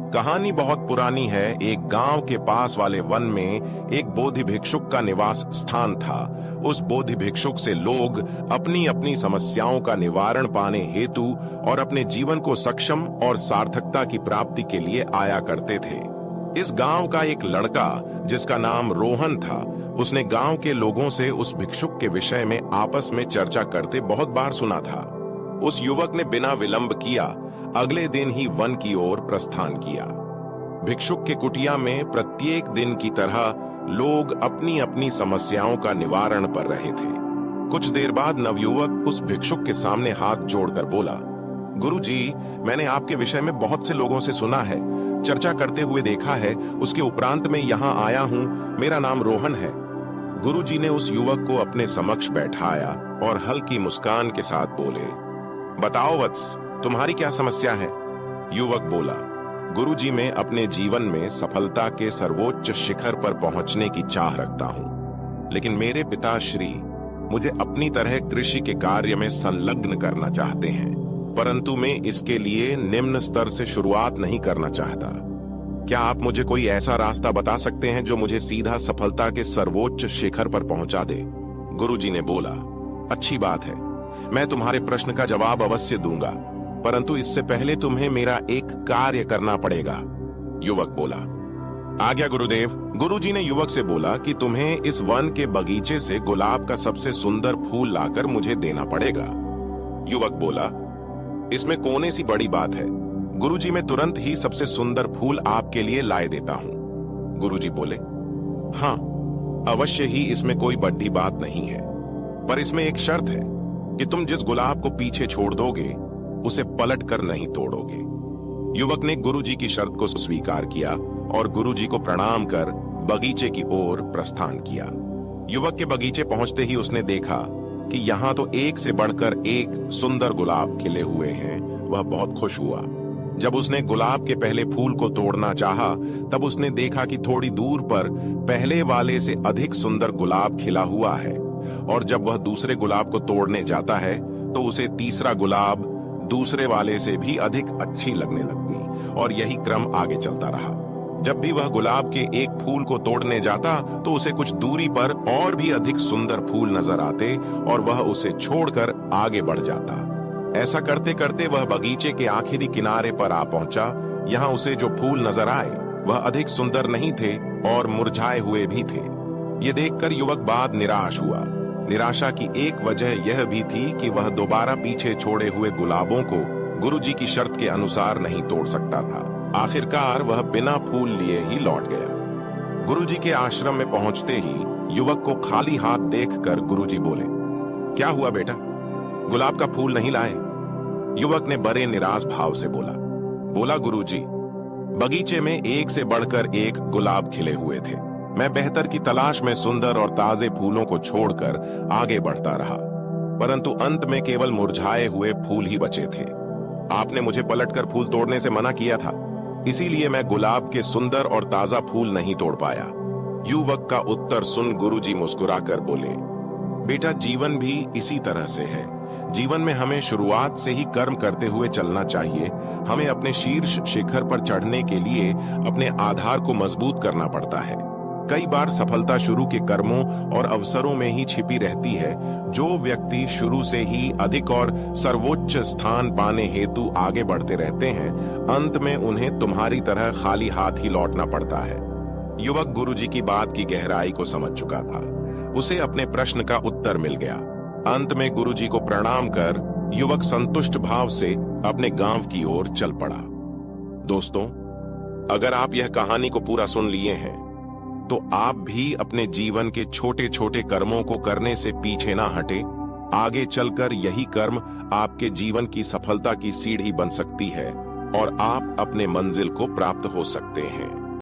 कहानी बहुत पुरानी है। एक गांव के पास वाले वन में एक बोधि भिक्षुक का निवास स्थान था। उस बोधि भिक्षुक से लोग अपनी अपनी समस्याओं का निवारण पाने हेतु और अपने जीवन को सक्षम और सार्थकता की प्राप्ति के लिए आया करते थे। इस गांव का एक लड़का जिसका नाम रोहन था, उसने गांव के लोगों से उस भिक्षुक के विषय में आपस में चर्चा करते बहुत बार सुना था। उस युवक ने बिना विलंब किया अगले दिन ही वन की ओर प्रस्थान किया। भिक्षुक के कुटिया में प्रत्येक दिन की तरह लोग अपनी अपनी समस्याओं का निवारण कर रहे थे। कुछ देर बाद नवयुवक उस भिक्षुक के सामने हाथ जोड़कर बोला, गुरुजी, मैंने आपके विषय में बहुत से लोगों से सुना है, चर्चा करते हुए देखा है, उसके उपरांत मैं यहाँ आया हूँ। मेरा नाम रोहन है। गुरुजी ने उस युवक को अपने समक्ष बैठाया और हल्की मुस्कान के साथ बोले, बताओ वत्स, तुम्हारी क्या समस्या है? युवक बोला, गुरुजी, मैं अपने जीवन में सफलता के सर्वोच्च शिखर पर पहुंचने की चाह रखता हूं, लेकिन मेरे पिताश्री मुझे अपनी तरह कृषि के कार्य में संलग्न करना चाहते हैं, परंतु मैं इसके लिए निम्न स्तर से शुरुआत नहीं करना चाहता। क्या आप मुझे कोई ऐसा रास्ता बता सकते हैं जो मुझे सीधा सफलता के सर्वोच्च शिखर पर पहुंचा दे? गुरुजी ने बोला, अच्छी बात है, मैं तुम्हारे प्रश्न का जवाब अवश्य दूंगा, परंतु इससे पहले तुम्हें मेरा एक कार्य करना पड़ेगा। युवक बोला, आज्ञा गुरुदेव। गुरुजी ने युवक से बोला कि तुम्हें इस वन के बगीचे से गुलाब का सबसे सुंदर फूल लाकर मुझे देना पड़ेगा। युवक बोला, इसमें कौन सी बड़ी बात है? गुरुजी, मैं तुरंत ही सबसे सुंदर फूल आपके लिए लाए देता हूं। गुरुजी बोले, हाँ, अवश्य ही, इसमें कोई बड़ी बात नहीं है, पर इसमें एक शर्त है कि तुम जिस गुलाब को पीछे छोड़ दोगे उसे पलट कर नहीं तोड़ोगे। युवक ने गुरुजी की शर्त को स्वीकार किया और गुरुजी को प्रणाम कर बगीचे की ओर प्रस्थान किया। युवक के बगीचे पहुंचते ही उसने देखा कि यहाँ तो एक से बढ़कर एक सुंदर गुलाब खिले हुए हैं। वह बहुत खुश हुआ। जब उसने गुलाब के पहले फूल को तोड़ना चाहा, तब उसने देखा कि थोड़ी दूर पर पहले वाले से अधिक सुंदर गुलाब खिला हुआ है, और जब वह दूसरे गुलाब को तोड़ने जाता है तो उसे तीसरा गुलाब दूसरे वाले से भी अधिक अच्छी लगने लगती, और यही क्रम आगे चलता रहा। जब भी वह गुलाब के एक फूल को तोड़ने जाता तो उसे कुछ दूरी पर और भी अधिक सुंदर फूल नजर आते और वह उसे छोड़कर आगे बढ़ जाता। ऐसा करते करते वह बगीचे के आखिरी किनारे पर आ पहुंचा। यहाँ उसे जो फूल नजर आए वह अधिक सुंदर नहीं थे और मुरझाए हुए भी थे। ये देखकर युवक बाद निराश हुआ। निराशा की एक वजह यह भी थी कि वह दोबारा पीछे छोड़े हुए गुलाबों को गुरुजी की शर्त के अनुसार नहीं तोड़ सकता था। आखिरकार वह बिना फूल लिए ही लौट गया। गुरुजी के आश्रम में पहुंचते ही युवक को खाली हाथ देखकर गुरुजी बोले, क्या हुआ बेटा, गुलाब का फूल नहीं लाए? युवक ने बड़े निराश भाव से बोला, गुरुजी, बगीचे में एक से बढ़कर एक गुलाब खिले हुए थे। मैं बेहतर की तलाश में सुंदर और ताजे फूलों को छोड़कर आगे बढ़ता रहा, परंतु अंत में केवल मुरझाए हुए फूल ही बचे थे। आपने मुझे पलटकर फूल तोड़ने से मना किया था, इसीलिए मैं गुलाब के सुंदर और ताजा फूल नहीं तोड़ पाया। युवक का उत्तर सुन गुरुजी मुस्कुराकर बोले, बेटा, जीवन भी इसी तरह से है। जीवन में हमें शुरुआत से ही कर्म करते हुए चलना चाहिए। हमें अपने शीर्ष शिखर पर चढ़ने के लिए अपने आधार को मजबूत करना पड़ता है। कई बार सफलता शुरू के कर्मों और अवसरों में ही छिपी रहती है। जो व्यक्ति शुरू से ही अधिक और सर्वोच्च स्थान पाने हेतु आगे बढ़ते रहते हैं, अंत में उन्हें तुम्हारी तरह खाली हाथ ही लौटना पड़ता है। युवक गुरुजी की बात की गहराई को समझ चुका था। उसे अपने प्रश्न का उत्तर मिल गया। अंत में गुरुजी को प्रणाम कर युवक संतुष्ट भाव से अपने गांव की ओर चल पड़ा। दोस्तों, अगर आप यह कहानी को पूरा सुन लिए हैं तो आप भी अपने जीवन के छोटे छोटे कर्मों को करने से पीछे ना हटे। आगे चलकर यही कर्म आपके जीवन की सफलता की सीढ़ी बन सकती है और आप अपने मंजिल को प्राप्त हो सकते हैं।